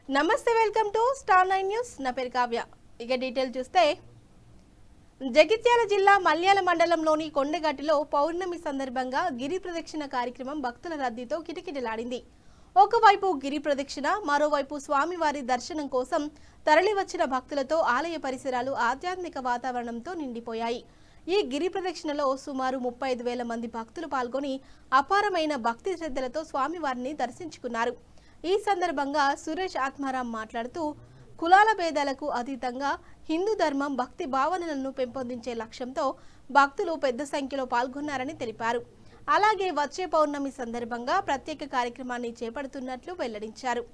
నమస్తే, welcome to star 9 news. నా పేరు కావ్య. ఇక డీటెయిల్ చూస్తే, జగిత్యాల జిల్లా మల్యాల మండలంలోని కొండగట్టులో పౌర్ణమి సందర్భంగా గిరి ప్రదక్షిణ కార్యక్రమం భక్తుల రద్దీతో కిటకిటలాడింది. ఒకవైపు గిరి ప్రదక్షిణ, మరోవైపు స్వామివారి దర్శనం కోసం తరలివచ్చిన భక్తులతో ఆలయ పరిసరాలు ఆధ్యాత్మిక వాతావరణంతో నిండిపోయాయి. ఈ గిరి ప్రదక్షిణలో సుమారు 35,000 మంది భక్తులు పాల్గొని అపారమైన భక్తి శ్రద్ధలతో స్వామివారిని దర్శించుకున్నారు. ఈ సందర్భంగా సురేష్ ఆత్మారాం మాట్లాడుతూ, కులాల భేదాలకు అతీతంగా హిందూ ధర్మం భక్తి భావనలను పెంపొందించే లక్ష్యంతో భక్తులు పెద్ద సంఖ్యలో పాల్గొన్నారని తెలిపారు. అలాగే వచ్చే పౌర్ణమి సందర్భంగా ప్రత్యేక కార్యక్రమాన్ని చేపడుతున్నట్లు వెల్లడించారు.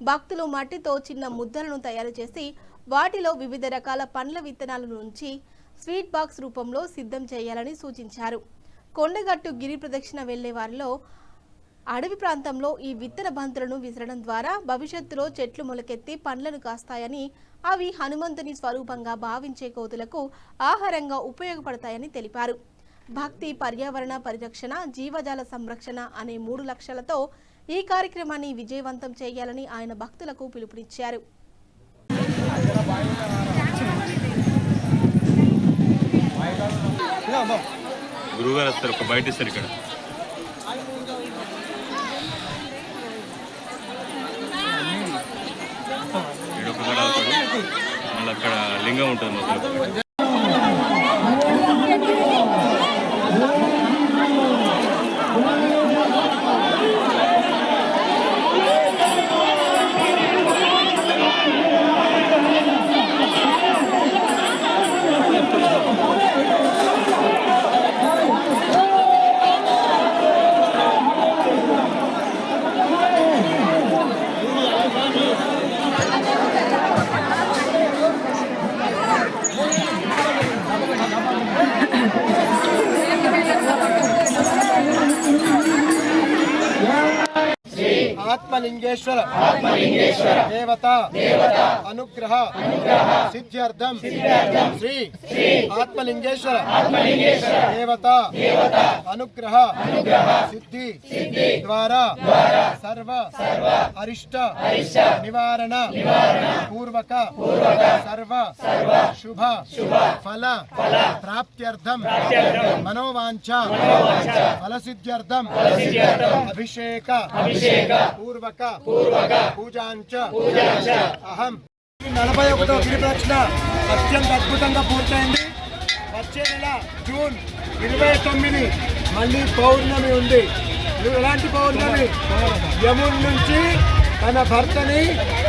భక్తులు మట్టితో చిన్న ముద్దలను తయారు చేసి వాటిలో వివిధ రకాల పండ్ల విత్తనాల నుంచి స్వీట్ బాక్స్ రూపంలో సిద్ధం చేయాలని సూచించారు. కొండగట్టు గిరి ప్రదక్షిణ వెళ్లే వారిలో అడవి ప్రాంతంలో ఈ విత్తన బంతులను విసరడం ద్వారా భవిష్యత్తులో చెట్లు మొలకెత్తి పండ్లను కాస్తాయని, అవి హనుమంతుని స్వరూపంగా భావించే కోతులకు ఆహారంగా ఉపయోగపడతాయని తెలిపారు. భక్తి, పర్యావరణ పరిరక్షణ, జీవజాల సంరక్షణ అనే 3 లక్ష్యాలతో ఈ కార్యక్రమాన్ని విజయవంతం చేయాలని ఆయన భక్తులకు పిలుపునిచ్చారు. గురుగారు వస్తారు, ఒక బయట ఇస్తారు. ఇక్కడ మళ్ళీ అక్కడ లింగం ఉంటుంది మొదలు. ఆత్మలింగేశ్వర దేవత అనుగ్రహ సిద్ధ్యర్థం శ్రీ ఆత్మలింగేశ్వర దేవత అనుగ్రహ సిద్ధి ద్వారా సర్వ అరిష్ట నివారణ పూర్వక సర్వ శుభ ఫల ప్రాప్త్యర్థం మనోవాంఛ ఫలసిద్ధ్యర్థం అభిషేక పూర్వక పూజాంచ అహం. 41వ గిరి ప్రదక్షిణ అత్యంత అద్భుతంగా పూర్తయింది. వచ్చే నెల జూన్ 29 మళ్ళీ పౌర్ణమి ఉంది. ఎలాంటి పౌర్ణమి? యముడి నుంచి తన భర్తని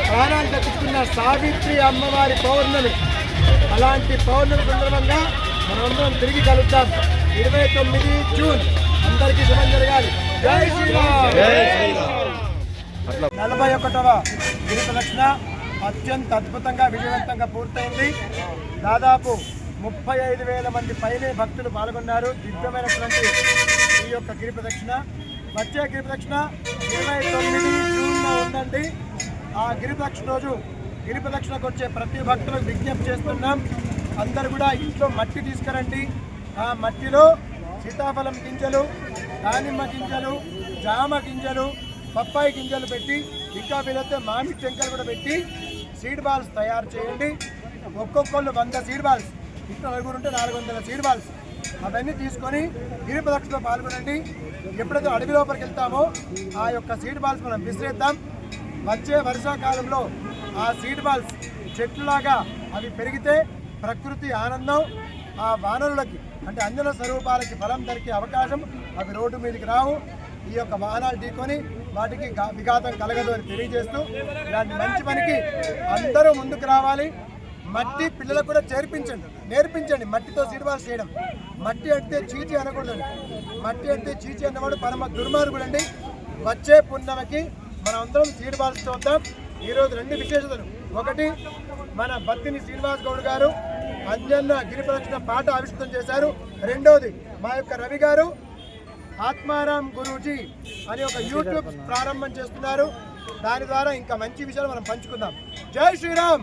ప్రాణాలు దక్కించుకున్న సావిత్రి అమ్మవారి పౌర్ణమి. అలాంటి పౌర్ణమి సందర్భంగా మనమందరం తిరిగి కలుద్దాం. 29 జూన్. అందరికీ శుభం జరగాలి. జై శ్రీరామ్. 41వ గిరి ప్రదక్షిణ అత్యంత అద్భుతంగా విజయవంతంగా పూర్తయింది. దాదాపు 35,000 మంది పైనే భక్తులు పాల్గొన్నారు. దివ్యమైనటువంటి ఈ యొక్క గిరి ప్రదక్షిణ. వచ్చే గిరి ప్రదక్షిణ 29 జూన్లో ఉందండి. ఆ గిరి ప్రదక్షిణ రోజు గిరి ప్రదక్షిణకు వచ్చే ప్రతి భక్తులకు విజ్ఞప్తి చేస్తున్నాం, అందరూ కూడా ఇంట్లో మట్టి తీసుకురండి. ఆ మట్టిలో సీతాఫలం గింజలు, దానిమ్మ గింజలు, జామ గింజలు, పప్పాయి గింజలు పెట్టి, ఇంకా వీలైతే మామిడి టెంకలు కూడా పెట్టి సీడ్ బాల్స్ తయారు చేయండి. ఒక్కొక్కళ్ళు 100 సీడ్ బాల్స్, ఇంట్లో 4 ఉంటే 400 సీడ్ బాల్స్ అవన్నీ తీసుకొని గిరి ప్రదక్షిణలో పాల్గొనండి. ఎప్పుడైతే అడవి లోపలికి వెళ్తామో ఆ యొక్క సీడ్ బాల్స్ మనం విసిరేద్దాం. వచ్చే వర్షాకాలంలో ఆ సీడ్ బాల్స్ చెట్లులాగా అవి పెరిగితే ప్రకృతి ఆనందం, ఆ వానరులకి అంటే అంజన స్వరూపాలకి ఫలం దొరికే అవకాశం. అవి రోడ్డు మీదకి రావు. ఈ యొక్క వాహనాలు ఢీకొని వాటికి విఘాతం కలగదు అని తెలియజేస్తూ, ఇలాంటి మంచి పనికి అందరూ ముందుకు రావాలి. మట్టి పిల్లలకు కూడా నేర్పించండి. మట్టితో సీడ్ బాల్స్ చేయడం. మట్టి అంటే చీచి అనకూడదండి. మట్టి అంటే చీచి అన్నవాడు పరమ దుర్మార్గుడండి. వచ్చే పున్నమకి మనం అందరం సీడ్ బాల్స్ చూద్దాం. ఈరోజు 2 విశేషతలు. ఒకటి, మన బత్తిని శ్రీనివాస్ గౌడ్ గారు అంజన్న గిరి ప్రదక్షిణ పాట ఆవిష్కృతం చేశారు. రెండోది, మా యొక్క రవి గారు ఆత్మారాం గురూజీ అని ఒక యూట్యూబ్ ప్రారంభం చేస్తున్నారు. దాని ద్వారా ఇంకా మంచి విషయాలు మనం పంచుకుందాం. జై శ్రీరామ్.